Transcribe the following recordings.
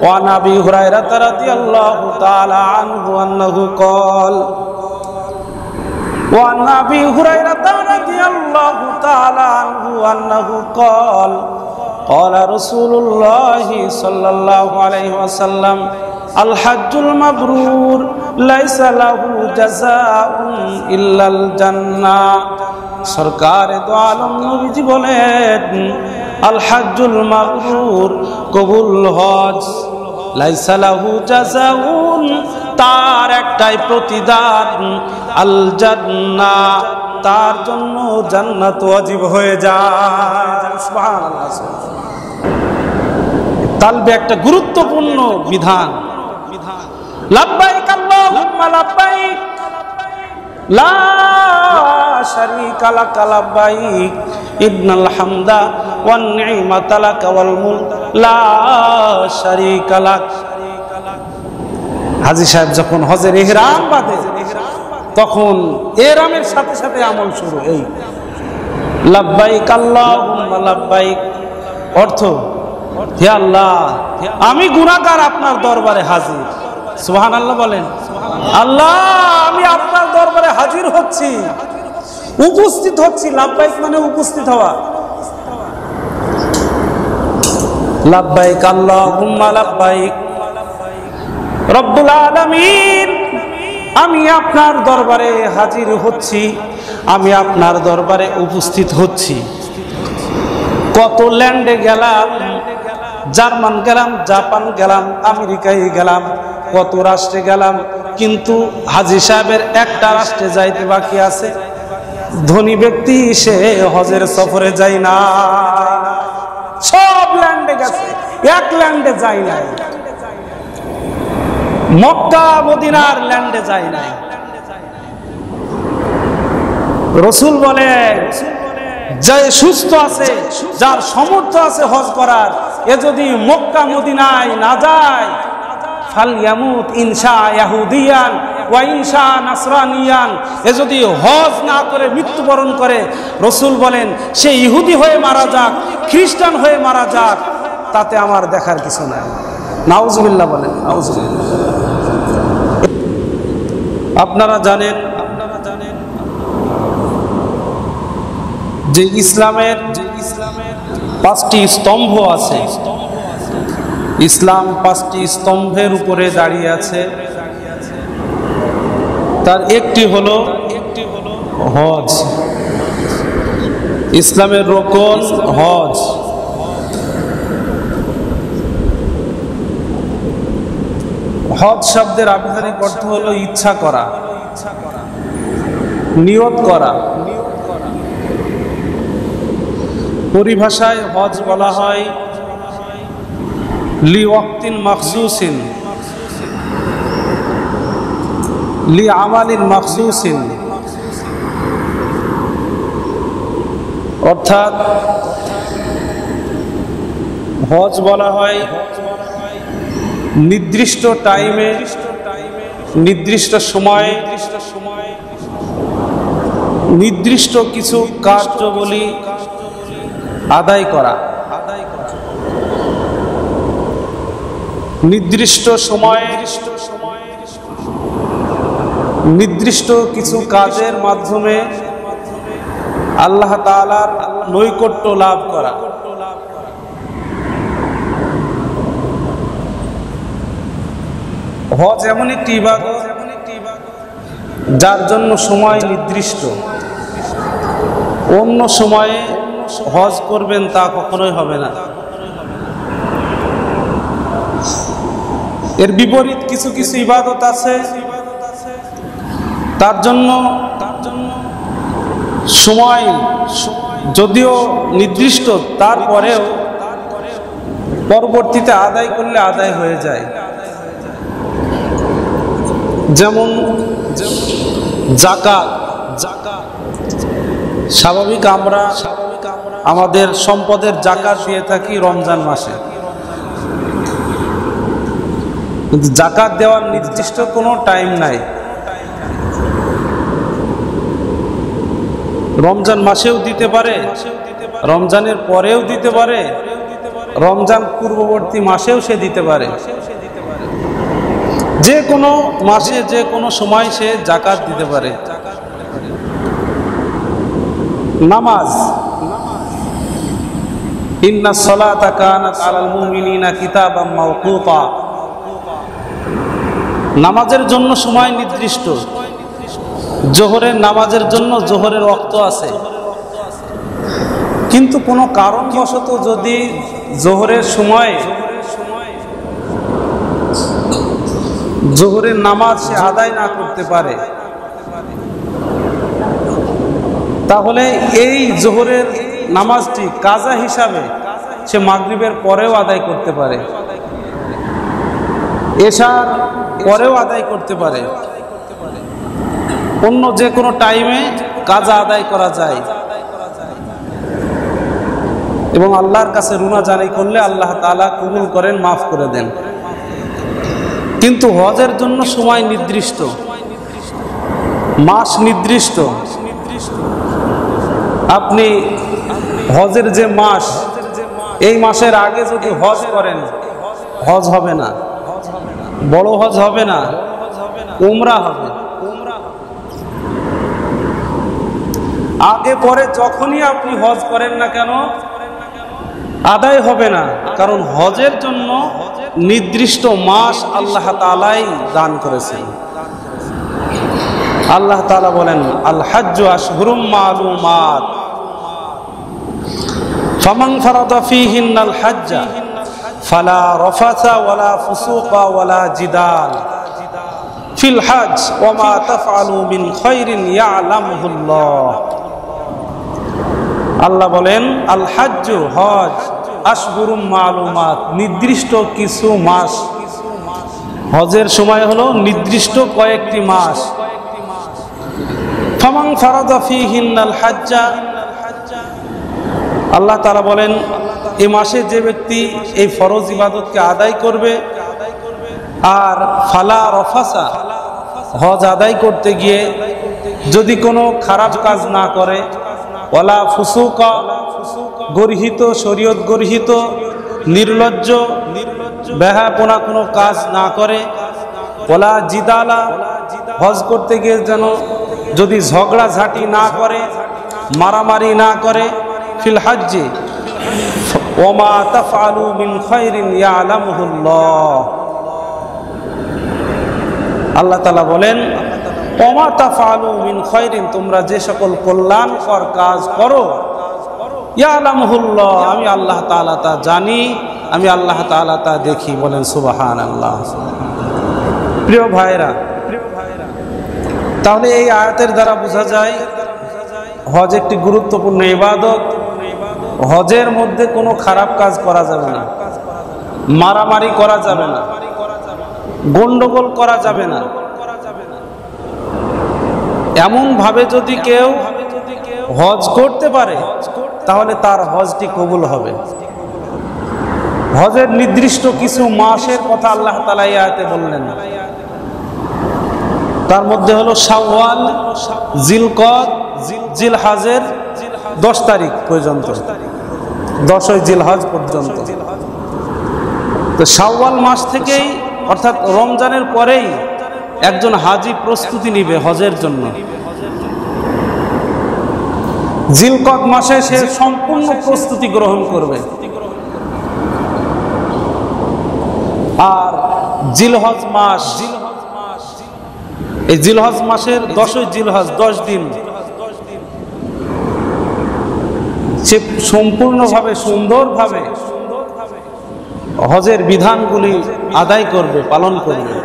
ওয়া নাবি হুরায়রা রাদিয়াল্লাহু তাআলা আনহু আন্নাহু ক্বাল ওয়া নাবি হুরায়রা রাদিয়াল্লাহু তাআলা আনহু আন্নাহু ক্বাল ক্বালা রাসূলুল্লাহ সাল্লাল্লাহু আলাইহি ওয়াসাল্লাম আল হাজ্জুল মাবরুর লাইসা লাহু জাযাউন ইল্লাল জান্নাহ। সরকারে দো আলম নবীজি বলেন, আল হাজ্জুল মাবরুর কবুল হজ, লাইসা লাহু জাযাউন তার একটাই প্রতিদান, আল জান্নাহ তার জন্য জান্নাত ওয়াজিব হয়ে যায়। সুবহানাল্লাহ। তালবে একটা গুরুত্বপূর্ণ বিধান। লাব্বাইক আল্লাহুম্মা লাব্বাইক লা শারীকা লাক লাব্বাইক ইন্নাল হামদা ওয়ান নি'মাতা লাক ওয়াল মুলক লা শারীকা লাক। হাজী সাহেব যখন হজের ইহরাম বাঁধে তখন ইহরামের সাথে সাথে আমল শুরু। এই লাব্বাইক আল্লাহুম্মা লাব্বাইক অর্থ, হে আল্লাহ আমি গুনাহগার আপনার দরবারে হাজির। সুবহানাল্লাহ বলেন। আল্লাহ আমি আপনার দরবারে হাজির হচ্ছি, উপস্থিত হচ্ছি। লাব্বাইক মানে উপস্থিত হওয়া। লাব্বাইক আল্লাহুম্মা লাব্বাইক রব্বুল আলামিন আমি আপনার দরবারে হাজির হচ্ছি, আমি আপনার দরবারে উপস্থিত হচ্ছি। কত ল্যান্ডে গেলাম, জার্মান গেলাম, জাপান গেলাম, আমেরিকায় গেলাম, কত রাষ্ট্রে গেলাম, কিন্তু হাজী সাহেবের একটা রাষ্ট্রে যাইতে বাকি আছে। ধনী ব্যক্তি সে হজের সফরে যায় না, সব ল্যান্ডে গেছে, এক ল্যান্ডে যায় নাই। মক্কা মদিনার ল্যান্ডে যায় নাই। রাসূল বলেন, যে সুস্থ আছে, যার সামর্থ্য আছে হজ করার, এ যদি মক্কা মদিনায় না যায়, ফালইয়ামুত ইনশা ইয়াহুদিয়ান ওয়া ইনশা নাসরানিয়ান, এ যদি হজ না করে মৃত্যুবরণ করে, রাসূল বলেন সে ইহুদি হয়ে মারা যাক, খ্রিস্টান হয়ে মারা যাক, তাতে আমার দেখার কিছু নাই। নাউজুবিল্লাহ বলেন, নাউজুবিল্লাহ। আপনারা জানেন যে ইসলামের 5টি স্তম্ভ আছে। ইসলাম 5টি স্তম্ভের উপরে দাঁড়িয়ে আছে। তার একটি হলো হজ। ইসলামের রোকন হজ। হজ শব্দের আবিধানিক অর্থ হলো ইচ্ছা করা, নিয়ত করা। পরিভাষায় হজ বলা হয় লি ওয়াক্তিন মাখসুসিন, লি আমালিন মাখসুসিন, অর্থাৎ হজ বলা হয় নির্দিষ্ট টাইমে, নির্দিষ্ট সময়ে, নির্দিষ্ট কিছু কার্যাবলী আদায় করা। নির্দিষ্ট সময়ে নির্দিষ্ট কিছু কাজের মাধ্যমে আল্লাহ তাআলার নৈকট্য লাভ করা। হজ এমন একটি ইবাদত যার জন্য সময় নির্দিষ্ট। অন্য সময়ে হজ করবেন তা কখনোই হবে না। এর বিপরীত কিছু কিছু ইবাদত আছে, তার জন্য সময় যদিও নির্দিষ্ট, তারপরেও পরবর্তীতে আদায় করলে আদায় হয়ে যায়। যেমন যাকাত। স্বাভাবিক আমরা আমাদের সম্পদের যাকাত দিয়ে থাকি রমজান মাসে, কিন্তু যাকাত দেওয়ার নির্দিষ্ট কোনো টাইম নাই। রমজান মাসেও দিতে পারে, রমজানের পরেও দিতে পারে, রমজান পূর্ববর্তী মাসেও সে দিতে পারে। যে কোনো মাসে যে কোনো সময় সে যাকাত দিতে পারে। নামাজ, ইন্নাস সালাতা কানাত আলাল মুমিনিনা কিতাবাম মাওকুতা, নামাজের জন্য সময় নির্দিষ্ট। জোহরের নামাজের জন্য জোহরের ওয়াক্ত আছে, কিন্তু কোনো কারণবশত যদি জোহরের সময় জোহরের নামাজ সে আদায় না করতে পারে, তাহলে এই জোহরের নামাজটি কাজা হিসাবে সে মাগরিবের পরেও আদায় করতে পারে, এশার পরেও আদায় করতে পারে। অন্য যে কোনো টাইমে কাজা আদায় করা যায় এবং আল্লাহর কাছে রুনা জারি করলে আল্লাহ তাআলা কবুল করেন, মাফ করে দেন। কিন্তু হজের জন্য সময় নির্দিষ্ট, মাস নির্দিষ্ট। আপনি হজের যে মাস, এই মাসের আগে যদি হজ করেন, হজ হবে না, বড় হজ হবে না, উমরা হবে। আগে পরে যখনই আপনি হজ করেন না কেন আদায় হবে না, কারণ হজের জন্য নির্দিষ্ট মাস আল্লাহ তাআলাই দান করেছেন। আল্লাহ তাআলা বলেন, আল হাজ্জু আশহুরুম মালুমাত ফামান ফারাদা ফীহিন্নাল হাজ্জা ফালা রাফাসা ওয়ালা ফুসুকা ওয়ালা জিদাল ফিল হজ ওয়া মা তাফআলু মিন খায়রিন ইয়ালামুহুল্লাহ। আল্লাহ বলেন, আল হাজ্জু, হজ, আশহুরুম মালুমাত, নির্দিষ্ট কিছু মাস। হজের সময় হলো নির্দিষ্ট কয়েকটি মাস। ফামান ফারাদা ফীহিন্নাল হাজ্জা, আল্লাহ তাআলা বলেন, এই মাসে যে ব্যক্তি এই ফরজ ইবাদতকে আদায় করবে আর ফালা রফাসা, হজ আদায় করতে গিয়ে যদি কোনো খারাপ কাজ না করে, ওয়ালা ফুসুকা, গর্হিত, শরীয়ত গর্হিত, নির্লজ্জ, বেহাপনা কোনো কাজ না করে, ওয়ালা জিদালা, হজ করতে গিয়ে যেন যদি ঝগড়া ঝাঁটি না করে, মারামারি না করে, ফিল হজ্জি ওয়া মা তাফআলু মিন খায়রিন ইয়ালামুহুল্লাহ। আল্লাহ তাআলা বলেন, ওয়া মা তাফআলু মিন খায়রিন, তোমরা যে সকল কল্যাণকর কাজ করো, ইয়ালামুহুল্লাহ, আমি আল্লাহ তাআলা তা জানি, আমি আল্লাহ তাআলা তা দেখি। বলেন সুবহানাল্লাহ। প্রিয় ভাইরা, তাহলে এই আয়াতের দ্বারা বোঝা যায় হজ একটি গুরুত্বপূর্ণ ইবাদত। হজের মধ্যে কোনো খারাপ কাজ করা যাবে না, মারামারি করা যাবে না, গন্ডগোল করা যাবে না। এমন ভাবে যদি কেউ হজ করতে পারে তাহলে তার হজটি কবুল হবে। হজের নির্দিষ্ট কিছু মাসের কথা আল্লাহ তাআলা এই আয়াতে বললেন। তার মধ্যে হলো শাওয়াল, জিলকদ, জিলহজের 10 তারিখ পর্যন্ত, 10ই জিলহজ পর্যন্ত। তো শাওয়াল মাস থেকেই, অর্থাৎ রমজানের পরেই একজন হাজি প্রস্তুতি নিবে হজের জন্য। জিলকদ মাসে সে সম্পূর্ণ প্রস্তুতি গ্রহণ করবে। আর জিলহজ মাস, এই জিলহজ মাসের 10ই জিলহজ, 10 দিন সে সম্পূর্ণভাবে সুন্দরভাবে হজের বিধানগুলি আদায় করবে, পালন করবে।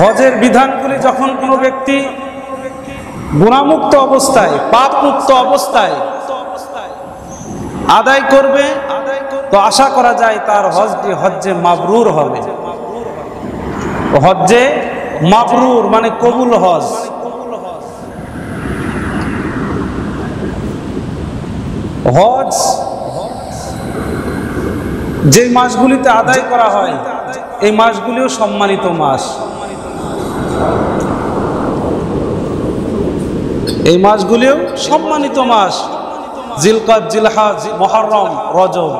হজের বিধানগুলি যখন কোনো ব্যক্তি গুনাহমুক্ত অবস্থায়, পাপমুক্ত অবস্থায় আদায় করবে, তো আশা করা যায় তার হজটি হজ্জে মাবরুর হবে। হজ্জে মাবরুর মানে কবুল হজ। হজ যে মাসগুলিতে আদায় করা হয়, এই মাসগুলিও সম্মানিত মাস। এই মাসগুলিও সম্মানিত মাস, জিলকাদ, জিলহাজ, মুহররম, রজব।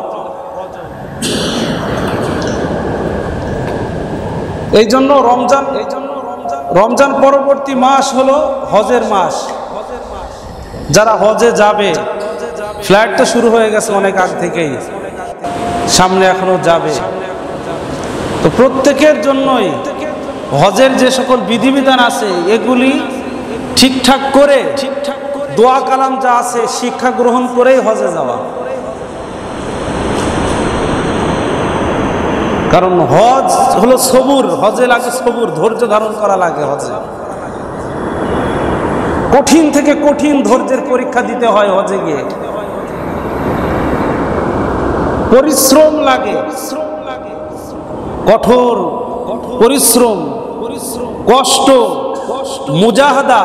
এই জন্য রমজান পরবর্তী মাস হলো হজের মাস। যারা হজে যাবে, ফ্লাইট তো শুরু হয়ে গেছে অনেক আগ থেকেই, সামনে এখনো যাবে, তো প্রত্যেকের জন্যই হজের যে সকল বিধিবিধান আছে এগুলি ঠিকঠাক করে, দোয়া কালাম যা আছে শিক্ষা গ্রহণ করেই হজে যাওয়া। কারণ হজ হলো সবুর, হজে লাগে সবুর, ধৈর্য ধারণ করা লাগে। হজে কঠিন থেকে কঠিন ধৈর্যের পরীক্ষা দিতে হয়। হজে গিয়ে পরিশ্রম লাগে, কঠোর পরিশ্রম, কষ্ট, মুজাহাদা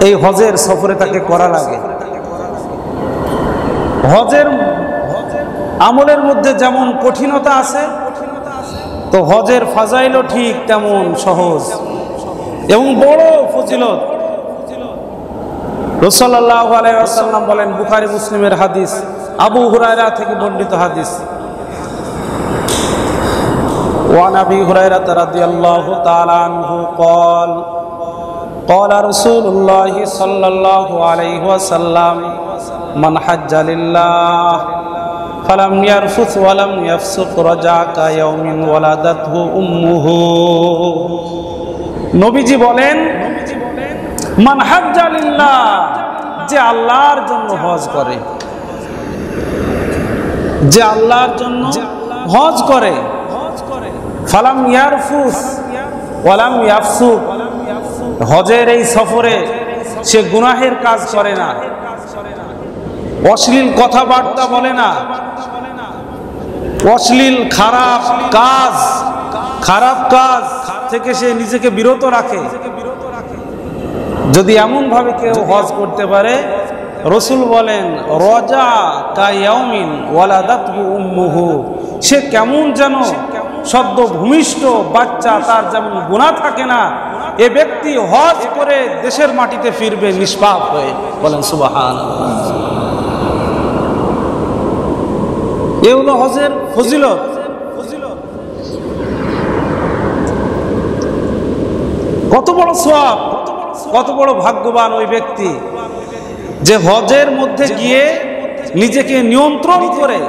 এই হজের সফরে তাকে করা লাগে। হজের আমলের মধ্যে যেমন কঠিনতা আছে, তো হজের ফাজাইলও ঠিক তেমন সহজ এবং বড় ফজিলত। রাসূল সাল্লাল্লাহু আলাইহি ওয়াসাল্লাম বলেন, বুখারী মুসলিমের হাদিস, আবু হুরায়রা থেকে বর্ণিত হাদিস, ওয়ান আবি হুরায়রা রাদিয়াল্লাহু তাআলা আনহু قال قال رسول الله صلى الله عليه وسلم من حج لله فلم يرفث ولم يفسق رجع كيوم ولدته امه। নবীজি বলেন, মান হাজ্জা লিল্লাহ, যে আল্লাহর জন্য হজ করে, যে আল্লাহর জন্য হজ করে, ফালাম ইয়ারফুস ওয়ালাম ইয়াফসুক, হজের এই সফরে সে গুনাহের কাজ করে না, অশ্লীল কথাবার্তা বলে না, অশ্লীল খারাপ কাজ থেকে সে নিজেকে বিরত রাখে। যদি এমন ভাবে কেউ হজ করতে পারে, রাসূল বলেন, রজা কায়াউমিন ওয়ালাদাতহু উম্মুহু, সে কেমন যেন সদ্য ভূমিষ্ঠ বাচ্চা, তার যেমন গুনাহ থাকে না, এ ব্যক্তি হজ করে দেশের মাটিতে ফিরবে নিষ্পাপ হয়ে। বলেন সুবহানাল্লাহ। এ হলো হজের ফজিলত। কত বড় সওয়াব, কত বড় ভাগ্যবান ওই ব্যক্তি যে হজের মধ্যে গিয়ে নিজেকে নিয়ন্ত্রণ করে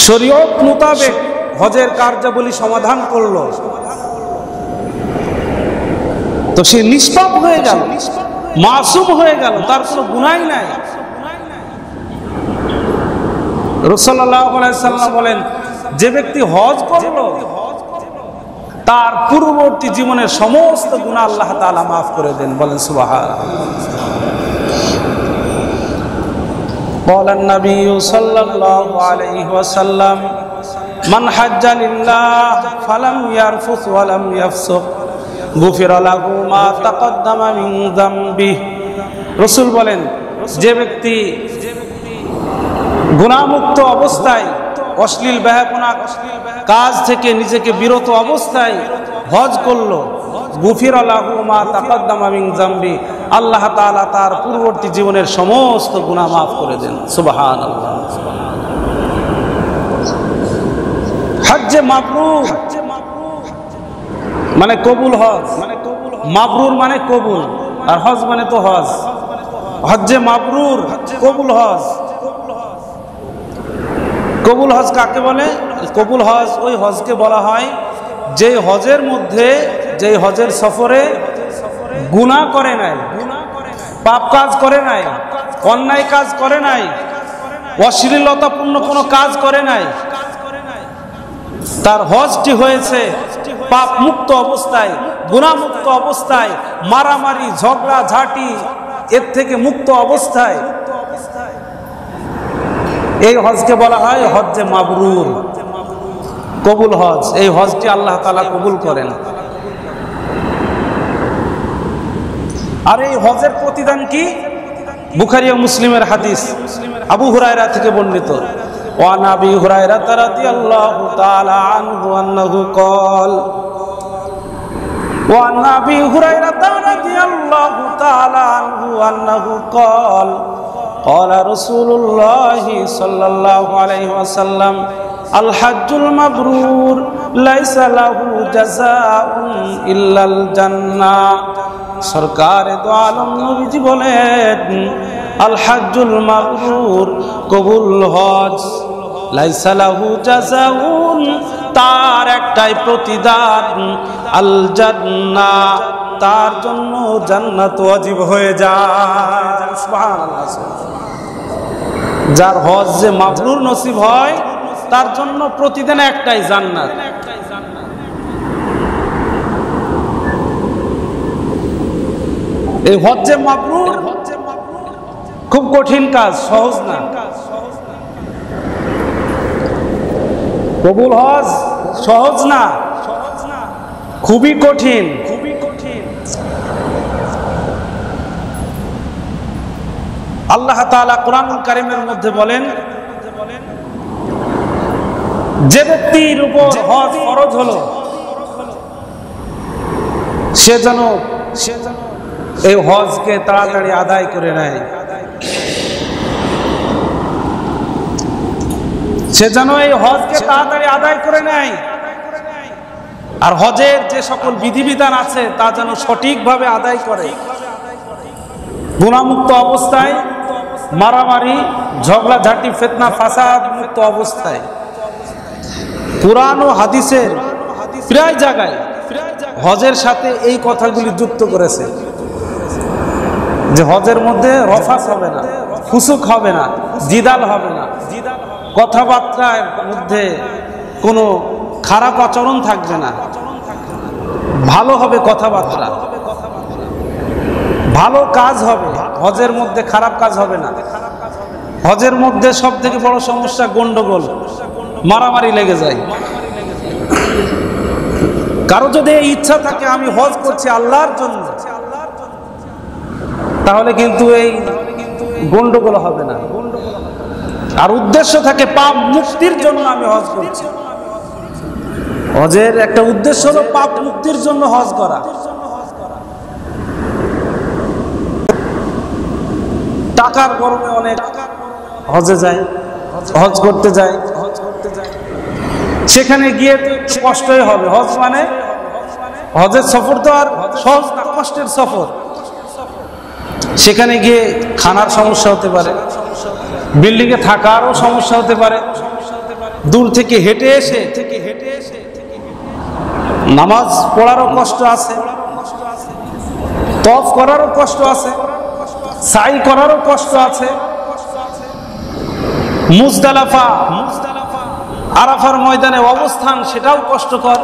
শরীয়ত মোতাবেক হজের কার্যাবলী সমাধান করলো, তো সে নিষ্পাপ হয়ে গেল, মাসুম হয়ে গেল, তার কোনো গুনাহ নাই। রাসূল সাল্লাল্লাহু আলাইহি ওয়াসাল্লাম বলেন, যে ব্যক্তি হজ করলো তার পূর্ববর্তী জীবনের সমস্ত গুনাহ আল্লাহ তাআলা মাফ করে দেন। বলেন সুবহানাল্লাহ। قال النبي صلى الله عليه وسلم من حج لله فلم يرفث ولم يفسق غفر له ما تقدم من ذنبه। রাসূল বলেন, যে ব্যক্তি গুনাহমুক্ত অবস্থায়, অশ্লীল বেহায়াপনা কাজ থেকে নিজেকে বিরত অবস্থায় হজ করলো, গুফিরা লাহু মা তাকাদ্দামা মিন যামবি, আল্লাহ তাআলা তার পূর্ববর্তী জীবনের সমস্ত গুনাহ মাফ করে দেন। সুবহানাল্লাহ। হজ্জে মাবরুর মানে কবুল হজ, মাবরুর মানে কবুল, আর হজ মানে তো হজ। হজ্জে মাবরুর কবুল হজ। কবুল হজ কাকে বলে? কবুল হজ ওই হজকে বলা হয় যে হজের মধ্যে, যে হজের সফরে গুনাহ করে নাই, পাপ কাজ করে নাই, অন্যায় কাজ করে নাই, অশ্লীলতাপূর্ণ কোনো কাজ করে নাই, তার হজটি হয়েছে পাপ মুক্ত অবস্থায়, গুনাহ মুক্ত অবস্থায়, মারামারি ঝগড়া ঝাঁটি এর থেকে মুক্ত অবস্থায়, এই হজকে বলা হয় হজ্জে মাবরুর, কবুল হজ। এই হজটি আল্লাহ তাআলা কবুল করেন। আর এই হজের প্রতিদান কি? বুখারী ও মুসলিমের হাদিস, আবু হুরায়রা থেকে বর্ণিত, ওয়ান আবি হুরায়রা রাদিয়াল্লাহু তাআলা আনহু আন্নাহু قال وعن أبي هريرة رضي الله تعالى عنه أنه قال قال رسول الله صلى الله عليه وسلم الحج المبرور ليس له جزاء إلا الجنة সরকারে দো আলম নবীজি বলেন আল হজ্জুল মাবরুর কবুল হজ লাইসা লাহু জাযাউন তার একটাই প্রতিদান আল জান্নাহ তার জন্য জান্নাত ওয়াজিব হয়ে যায় সুবহানাল্লাহ যার হজ যে মাবরুর নসিব হয় তার জন্য প্রতিদিন একটাই জান্নাত এই হজ যে মাবরুর খুব কঠিন কাজ সহজ না কবুল হজ সহজ না খুবই কঠিন আল্লাহ তাআলা কোরআনুল কারীমের মধ্যে বলেন যে ব্যক্তির উপর হজ ফরজ হলো সে যেন এই হজকে তাড়াতাড়ি আদায় করে নেয় সে যেন এই হজকে তাড়াতাড়ি আদায় করে নেয় আর হজের যে সকল বিধিবিধান আছে তা যেন সঠিকভাবে আদায় করে গুনাহমুক্ত অবস্থায় মারামারি ঝগড়াঝাটি ফিতনা ফাসাদ মুক্ত অবস্থায় কুরআন ও হাদিসের প্রায় জায়গায় হজের সাথে এই কথাগুলি যুক্ত করেছে যে হজের মধ্যে রফাস হবে না ফুসুক হবে না জিদাল হবে না কথাবার্তার মধ্যে কোনো খারাপ আচরণ থাকবে না ভালো হবে কথাবার্তা ভালো কাজ হবে হজের মধ্যে খারাপ কাজ হবে না হজের মধ্যে সব থেকে বড় সমস্যা গন্ডগোল মারামারি লেগে যায় কারো যদি এই ইচ্ছা থাকে আমি হজ করছি আল্লাহর জন্য তাহলে কিন্তু এই গন্ডগোল হবে না আর উদ্দেশ্য থাকে পাপ মুক্তির জন্য আমি হজ করছি হজের একটা উদ্দেশ্য হলো পাপ মুক্তির জন্য হজ করা টাকার গরমে অনেক হজে যায় হজ করতে যায় সেখানে গিয়ে তো একটু কষ্টই হবে হজ মানে হজের সফর তো আর সহজ না কষ্টের সফর সেখানে গিয়ে খানার সমস্যা হতে পারে বিল্ডিং এ থাকারও সমস্যা হতে পারে দূর থেকে হেঁটে এসে নামাজ পড়ারও কষ্ট আছে তওয়াফ করারও কষ্ট আছে সাই করারও কষ্ট আছে মুজদালিফা আরাফার ময়দানে অবস্থান সেটাও কষ্টকর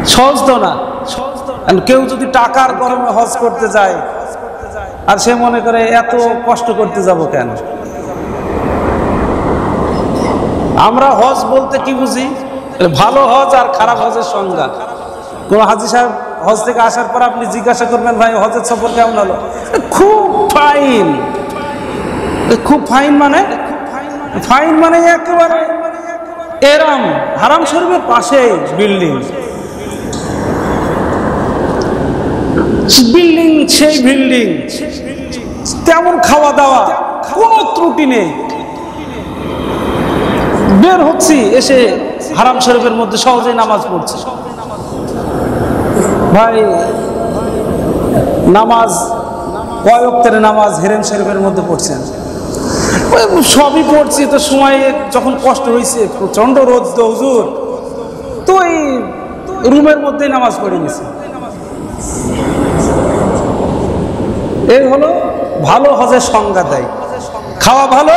সহজ তো না কেউ যদি টাকার গরমে হজ করতে যায় আর সে মনে করে এত কষ্ট করতে যাব কেন আমরা হজ বলতে কি বুঝি ভালো হজ আর খারাপ হজের সংজ্ঞা কোন হাজী সাহেব হজ থেকে আসার পর আপনি জিজ্ঞাসা করবেন ভাই হজের সফর কেমন হলো খুব ফাইন মানে একেবারে এরম হারাম শরীফের পাশে বিল্ডিং সেই বিল্ডিং তেমন খাওয়া দাওয়া কোনো ত্রুটি নেই বের হচ্ছি এসে হারাম শরীফের মধ্যে সহজেই নামাজ পড়ছি ভাই নামাজ কয় ওয়াক্তের নামাজ হেরেম শরীফের মধ্যে পড়ছেন সবই পড়ছি তো সময় যখন কষ্ট হয়েছে প্রচন্ড রোদ তো হুজুর তো এই রুমের মধ্যেই নামাজ পড়ে গেছে এই হলো ভালো হজের সংজ্ঞা দেয় খাওয়া ভালো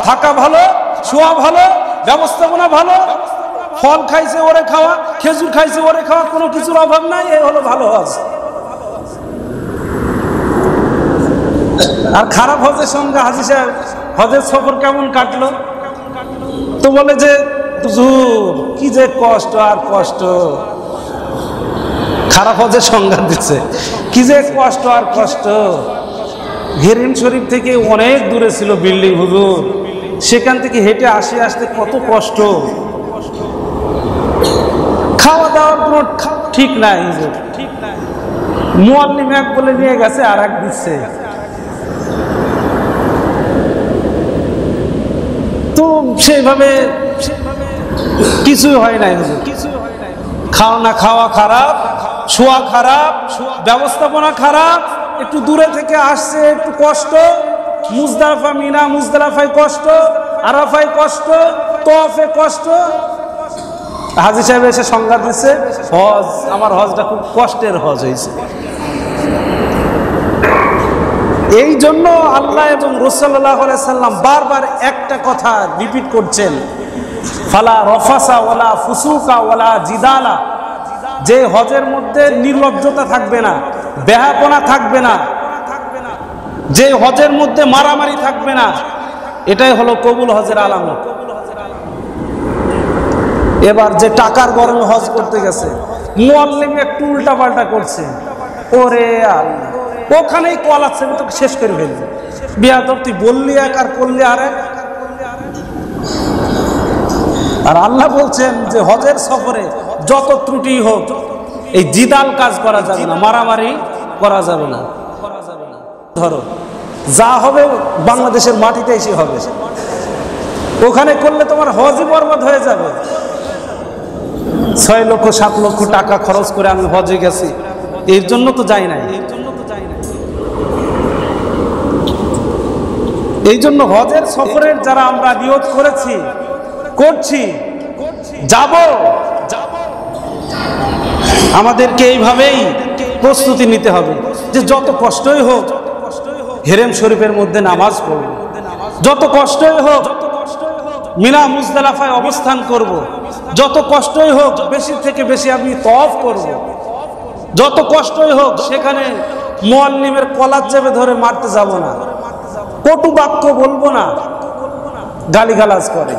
থাকা ভালো শোয়া ভালো ব্যবস্থাপনা ভালো ফল খাইছে ওরে খাওয়া খেজুর খাইছে ওরে খাওয়া কোনো কিছুর অভাব নাই এই হলো ভালো হজ আর খারাপ হজের সংজ্ঞা হাজী সাহেব হজের সফর কেমন কাটলো তো বলে যে হুজুর কি যে কষ্ট আর কষ্ট খারাপ হজের সংজ্ঞা দিচ্ছে কি যে কষ্ট আর কষ্ট হেরেম শরীফ থেকে অনেক দূরে ছিল বিল্ডিং হুজুর সেখান থেকে হেঁটে আসতে কত কষ্ট খাওয়া দাওয়ার কোনো ঠিক নাই হুজুর, ঠিক নাই। মুআল্লিম এক বলে নিয়ে গেছে আর এক দিচ্ছে। তো সেইভাবে কিছুই হয় নাই হুজুর, খাওয়া খাওয়া খারাপ, শোয়া খারাপ, ব্যবস্থাপনা খারাপ, একটু দূরে থেকে আসছে, একটু কষ্ট, মুজদালিফা মিনা মুজদালিফায় কষ্ট, আরাফায় কষ্ট, তওয়াফে কষ্ট। হাজী সাহেব এসে সংজ্ঞা দিচ্ছে, হজ, আমার হজটা খুব কষ্টের হজ হয়েছে। এই জন্য আল্লাহ এবং রাসূল সাল্লাল্লাহু আলাইহি সাল্লাম বারবার একটা কথা রিপিট করছেন, ফালা রফাসা ওয়ালা ফুসুকা ওয়ালা জিদালা, যে হজের মধ্যে নির্লজ্জতা থাকবে না, বেহাপনা থাকবে না, যে হজের মধ্যে মারামারি থাকবে না, এটাই হলো কবুল হজের আলামত। এবার যে টাকার গরমে হজ করতে গেছে, মুআল্লিম একটু উল্টা পাল্টা করছে, ওরে আল্লাহ, ওখানেই কল আছে, তোকে শেষ করে ফেলবে। বিয়াদব, তুই বললি এক আর করলি আরেক। আর আল্লাহ বলছেন যে হজের সফরে যত ত্রুটি হোক, এই জিদাল কাজ করা যাবে না, মারামারি করা যাবে না। ধরো যা হবে বাংলাদেশের মাটিতে এসে হবে, ওখানে করলে তোমার হজই বরবাদ হয়ে যাবে। 6 লক্ষ 7 লক্ষ টাকা খরচ করে আমি হজে গেছি, এর জন্য তো যাই নাই। এই জন্য হজের সফরের যারা আমরা নিয়ত করেছি, করছি, যাব, আমাদেরকে এইভাবেই প্রস্তুতি নিতে হবে যে যত কষ্টই হোক হেরেম শরীফের মধ্যে নামাজ পড়ব, যত কষ্টই হোক মিনা মুজদালিফায় অবস্থান করব, যত কষ্টই হোক বেশি থেকে বেশি আমি তওয়াফ করব, যত কষ্টই হোক সেখানে মুআল্লিমের কলার চেপে ধরে মারতে যাব না, কটু বাক্য বলবো না, গালিগালাজ করে।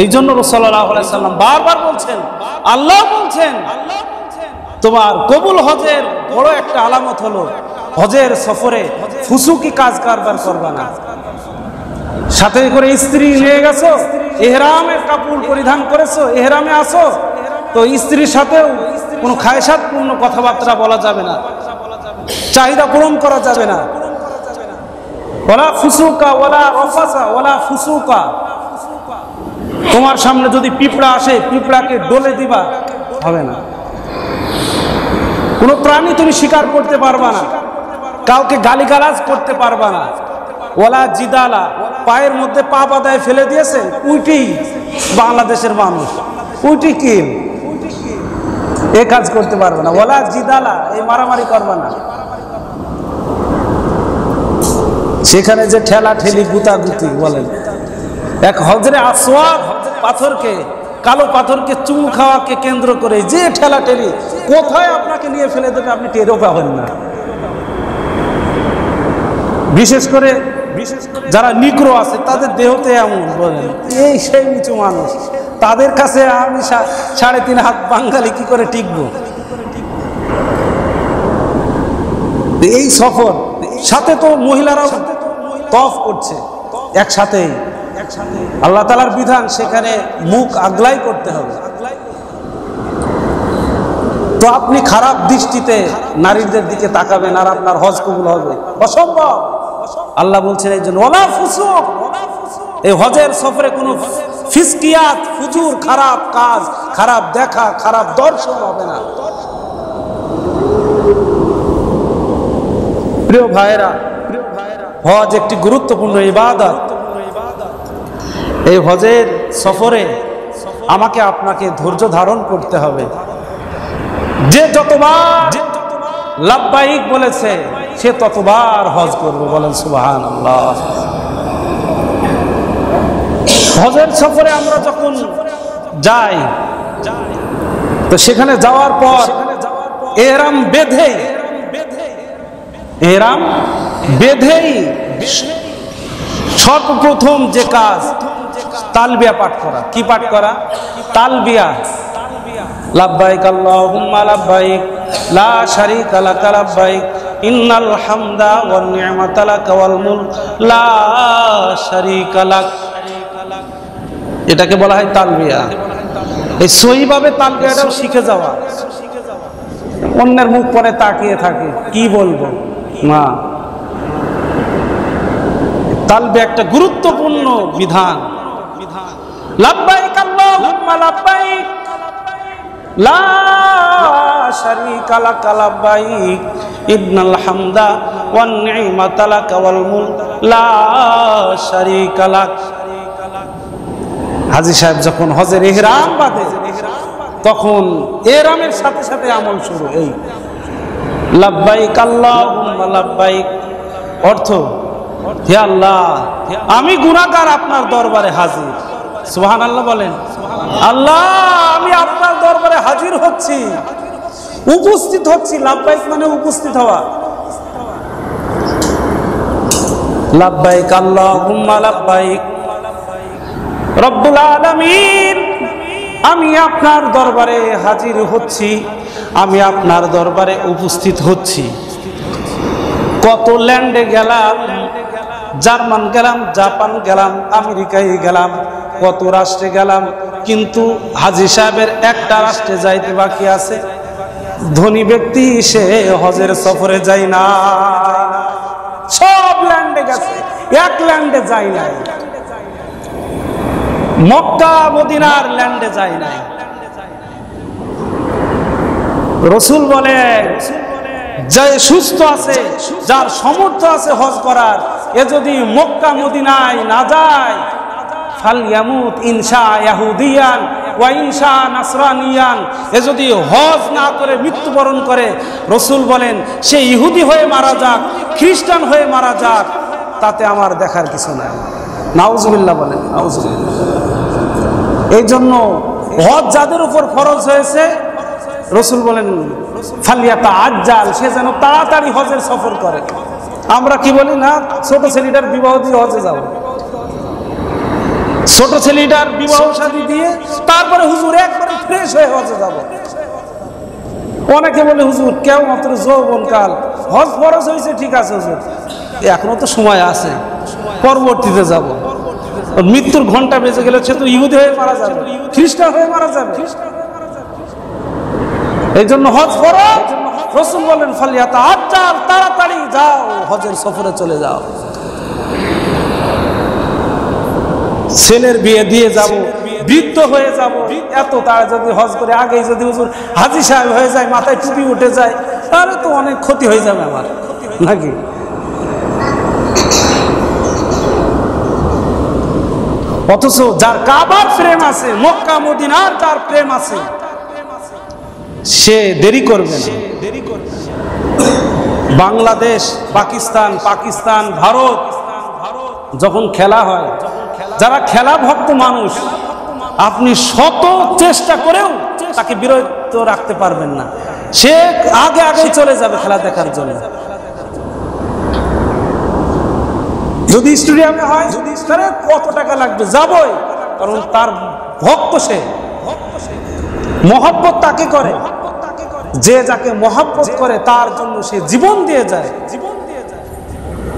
এই জন্য রাসূল সাল্লাল্লাহু আলাইহি সাল্লাম বারবার বলছেন, আল্লাহ বলছেন তোমার কবুল হজের বড় একটা আলামত হলো হজের সফরে ফুসুকি কাজ কারবার করবা না। সাথে করে স্ত্রী নিয়ে গেছো, ইহরামের কাপড় পরিধান করেছো, ইহরামে আসো, তো স্ত্রীর সাথেও কোনো খায়সাতপূর্ণ কথাবার্তা বলা যাবে না, চাহিদা পূরণ করা যাবে না। ওয়ালা ফুসুকা ওয়ালা রফাসা ওয়ালা ফুসুকা, তোমার সামনে যদি পিঁপড়া আসে পিঁপড়াকে ডলে দিবা হবে না, কোনো প্রাণী তুমি শিকার করতে পারবা না, কাউকে গালিগালাজ করতে পারবা না। ওয়ালা জিদালা, পায়ের মধ্যে পা বাঁধায় ফেলে দিয়েছে উইটি, বাংলাদেশের মানুষ উইটি কিল, এ কাজ করতে পারবে না। ওয়ালা জিদালা, এই মারামারি করবা না। সেখানে যে ঠেলা ঠেলি গুতাগুতি বলেন, এক হজরে আসওয়াদ পাথরকে, কালো পাথরকে চুমু খাওয়াকে কেন্দ্র করে যে ঠেলা ঠেলি, কোথায় আপনাকে নিয়ে ফেলে দেবে আপনি টেরও পাবেন না। বিশেষ করে যারা নিগ্রো আছে তাদের দেহতে এমন বলেন, এই সেই নিচু মানুষ, তাদের কাছে আমি 3.5 হাত বাঙালি কি করে টিকবো। এই সফর সাথে তো মহিলারাও তওয়াফ করছে একসাথেই, আল্লাহ তাআলার বিধান, সেখানে মুখ আগলাই করতে হবে। তো আপনি খারাপ দৃষ্টিতে নারীদের দিকে তাকাবেন আর আপনার হজ কবুল হবে, অসম্ভব। আল্লাহ বলছেন এই জন্য ওয়ালা ফুসুক, এই হজের সফরে কোনো ফিসকিয়াত, ফুজুর, খারাপ কাজ, খারাপ দেখা, খারাপ দর্শন হবে না। প্রিয় ভাইরা, হজ একটি গুরুত্বপূর্ণ ইবাদত। এই হজের সফরে আমাকে আপনাকে ধৈর্য ধারণ করতে হবে। যে যতবার লাব্বাইক বলেছে সে ততবার হজ করবে, বলেন সুবহানাল্লাহ। হজের সফরে আমরা যখন যাই, তো সেখানে যাওয়ার পর এহরাম বেঁধেই সর্বপ্রথম যে কাজ তালবিয়া পাঠ করা। কি পাঠ করা? তালবিয়া। লাব্বাইক আল্লাহুম্মা লাব্বাইক লা শারীকা লাকা লাব্বাইক ইন্নাল হামদা ওয়ান নি'মাতা লাকা ওয়াল মুলক লা শারীকা লাক। এটাকে বলা হয় তালবিয়া। এই সহিভাবে তালবিয়াটাও শিখে যাওয়া। অন্যের মুখ পরে তাকিয়ে থাকে, কি বলবো না, তালবিয়া একটা গুরুত্বপূর্ণ বিধান। লাব্বাইক আল্লাহুম্মা লাব্বাইক লা শারীকা লাক লাব্বাইক ইন্নাল হামদা ওয়ান নি'মাতা লাক ওয়াল মুলক লা শারীকা লাক। হাজী সাহেব যখন হজের ইহরাম বাঁধে তখন ইহরামের সাথে সাথে আমল শুরু। এই লাব্বাইক আল্লাহুম্মা লাব্বাইক অর্থ, হে আল্লাহ আমি গুনাহগার আপনার দরবারে হাজির। সুবহানাল্লাহ বলেন। আল্লাহ আমি আপনার দরবারে হাজির হচ্ছি, উপস্থিত হচ্ছি। লাব্বাইক মানে উপস্থিত হওয়া। লাব্বাইক আল্লাহুম্মা লাব্বাইক রব্বুল আলামিন, আমি আপনার দরবারে হাজির হচ্ছি, আমি আপনার দরবারে উপস্থিত হচ্ছি। কত ল্যান্ডে গেলাম, জার্মান গেলাম, জাপান গেলাম, আমেরিকায় গেলাম, কত রাষ্ট্রে গেলাম, কিন্তু হাজী সাহেবের একটা রাষ্ট্রে যাইতে বাকি আছে। ধনী ব্যক্তি সে হজের সফরে যায় না, সব ল্যান্ডে গেছে, এক ল্যান্ডে যায় নাই, মক্কা মদিনার ল্যান্ডে যায় নাই। রাসূল বলে, যে সুস্থ আছে, যার সামর্থ্য আছে হজ করার, এ যদি মক্কা মদিনায় না যায়, ফালইয়ামুত ইনশা ইয়াহুদিয়ান ওয়া ইনশা নাসরানিয়ান, এ যদি হজ না করে মৃত্যুবরণ করে, রাসূল বলেন সে ইহুদি হয়ে মারা যাক, খ্রিস্টান হয়ে মারা যাক, তাতে আমার দেখার কিছু নাই। নাউজুবিল্লাহ বলেন, নাউজুবিল্লাহ। এই জন্য হজ যাদের উপর ফরজ হয়েছে, রাসূল বলেন ফালিয়াতা আজ্জাল, সে যেন তাড়াতাড়ি হজের সফর করে। আমরা কি বলি না, ছোট ছেলেটার বিবাহ দিয়ে হজে যাব, ছোট ছেলেটার বিবাহ শাদী দিয়ে তারপরে হুজুর একবারে ফ্রেশ হয়ে হজে যাব। অনেকে বলে হুজুর কেউ মাত্র যৌবনকাল, হজ ফরজ হয়েছে ঠিক আছে হুজুর, এখনো তো সময় আছে, পরবর্তীতে যাব। মৃত্যুর ঘন্টা বেজে গেলে সে তো ইহুদি হয়ে মারা যাবে, খ্রিস্টান হয়ে মারা যাবে। এই জন্য হজ ফরজ। রাসূল বলেন ফালিয়াতা আজ্জাল, তাড়াতাড়ি যাও, হজের সফরে চলে যাও। ছেলের বিয়ে দিয়ে যাব, বৃদ্ধ হয়ে যাব, এত তারা যদি হজ করে আগেই যদি হুজুর হাজী সাহেব হয়ে যায়, মাথায় টুপি উঠে যায়, তাহলে তো অনেক ক্ষতি হয়ে যাবে আমার, নাকি? অথচ যার কাবার প্রেম আছে, মক্কা মদিনার যার প্রেম আছে, সে দেরি করবে না। বাংলাদেশ, পাকিস্তান, পাকিস্তান ভারত যখন খেলা হয়, যারা খেলা ভক্ত মানুষ, আপনি শত চেষ্টা করেও তাকে বিরত রাখতে পারবেন না, সে আগে আগেই চলে যাবে খেলা দেখার জন্য। যদি স্টেডিয়ামে হয়, কত টাকা লাগবে, যাবই, কারণ তার ভক্ত সে, মহব্বত তাকে করে, যে যাকে মহব্বত করে তার জন্য সে জীবন দিয়ে যায়।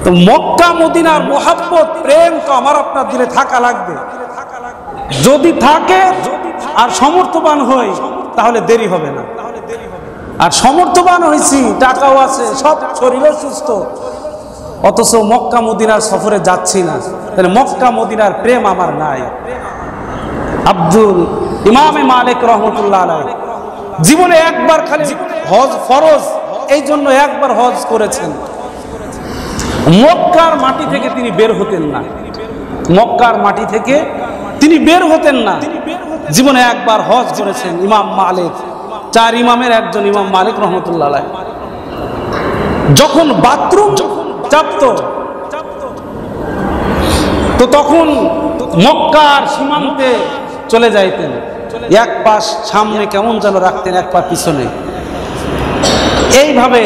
তো মক্কা মদিনার মহব্বত প্রেম তো আমার আপনার দিলে থাকা লাগবে। যদি থাকে আর সমর্থবান হই, তাহলে দেরি হবে না। আর সমর্থবান হয়েছি, টাকাও আছে, সব শরীরও সুস্থ, অথচ মক্কা মদিনার সফরে যাচ্ছি না, তাহলে মক্কা মদিনার প্রেম আমার নাই। ইমামে মালিক রহমতুল্লাহ আলাইহি জীবনে একবার খালি হজ ফরজ, এই জন্য একবার হজ করেছেন। মক্কার মাটি থেকে তিনি বের হতেন না, মক্কার মাটি থেকে তিনি বের হতেন না, জীবনে একবার হজ করেছেন। ইমাম মালিক, চার ইমামের একজন ইমাম মালিক রহমতুল্লাহ আলাইহি যখন বাথরুম চাপত, তো তখন মক্কার সীমান্তে চলে যাইতেন, এক পাশ সামনে কেমন যেন রাখতেন, এক পা পিছনে, এইভাবে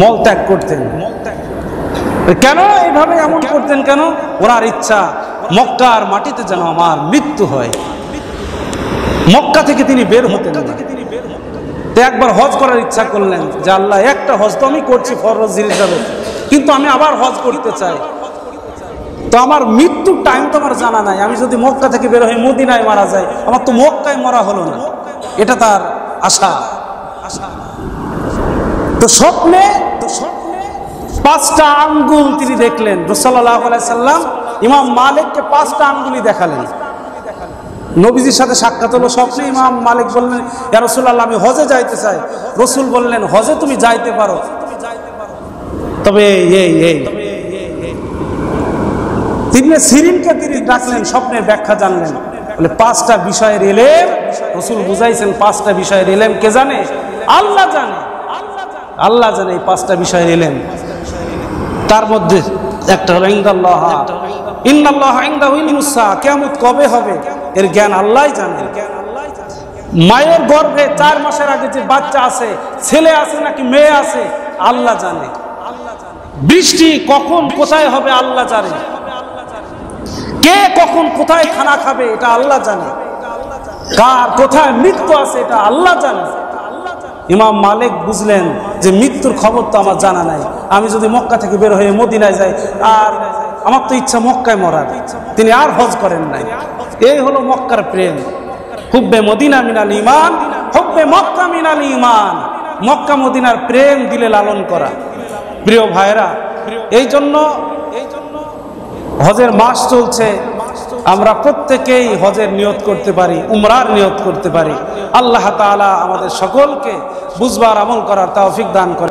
মল ত্যাগ করতেন। কেন এইভাবে এমন করতেন? কেন? ওনার ইচ্ছা মক্কার মাটিতে যেন আমার মৃত্যু হয়, মক্কা থেকে তিনি বের হতেন না। একবার হজ করার ইচ্ছা করলেন যে আল্লাহ, একটা হজ তো আমি করছি ফরজ হিসাবে, কিন্তু আমি আবার হজ করতে চাই। তো আমার মৃত্যুর টাইম তো আমার জানা নাই, আমি যদি মক্কা থেকে বের হয়ে মদিনায় মারা যাই, আমার তো মক্কায় মরা হলো না, এটা তার আশা। তো স্বপ্নে 5টা আঙ্গুল তিনি দেখলেন। রাসূলুল্লাহ সাল্লাল্লাহু আলাইহি সাল্লাম ইমাম মালিককে 5টা আঙ্গুলি দেখালেন। নবীজির সাথে সাক্ষাৎ হলো স্বপ্নে। ইমাম মালিক বললেন, ইয়া রাসূলুল্লাহ, আমি হজে যাইতে চাই। রাসূল বললেন, হজে তুমি যাইতে পারো, তবে ইবনে সিরিনকে তিনি ডাকলেন, স্বপ্নের ব্যাখ্যা জানলেন। বলে 5টা বিষয়ের ইলম রাসূল বুঝাইছেন। 5টা বিষয়ের ইলম কে জানে? আল্লাহ জানে। আল্লাহ জানে এই 5টা বিষয়ের ইলম। তার মধ্যে একটা হলো ইনদাল্লাহ, ইন্নাল্লাহ ইনদাহু ইলমুস সাআ, কিয়ামত কবে হবে এর জ্ঞান আল্লাহই জানেন। মায়ের গর্ভে 4 মাসের আগে যে বাচ্চা আছে, ছেলে আছে নাকি মেয়ে আছে, আল্লাহ জানে। বৃষ্টি কখন কোথায় হবে আল্লাহ জানে। কে কখন কোথায় খানা খাবে এটা আল্লাহ জানে। কার কোথায় মৃত্যু আছে এটা আল্লাহ জানে। ইমাম মালিক বুঝলেন যে মৃত্যুর খবর তো আমার জানা নাই, আমি যদি মক্কা থেকে বের হয়ে মদিনায় যাই, আর আমার তো ইচ্ছা মক্কায় মরার, তিনি আর হজ করেন নাই। এই হলো মক্কার প্রেম। হুব্বে মদিনা মিনাল ঈমান, হুব্বে মক্কা মিনাল ঈমান। মক্কা মদিনার প্রেম দিলে লালন করা। প্রিয় ভাইরা, এই জন্য হজের মাস চলছে, আমরা প্রত্যেকেই হজের নিয়ত করতে পারি, উমরার নিয়ত করতে পারি। আল্লাহ তাআলা আমাদের সকলকে বুঝবার আমল করার তৌফিক দান করে।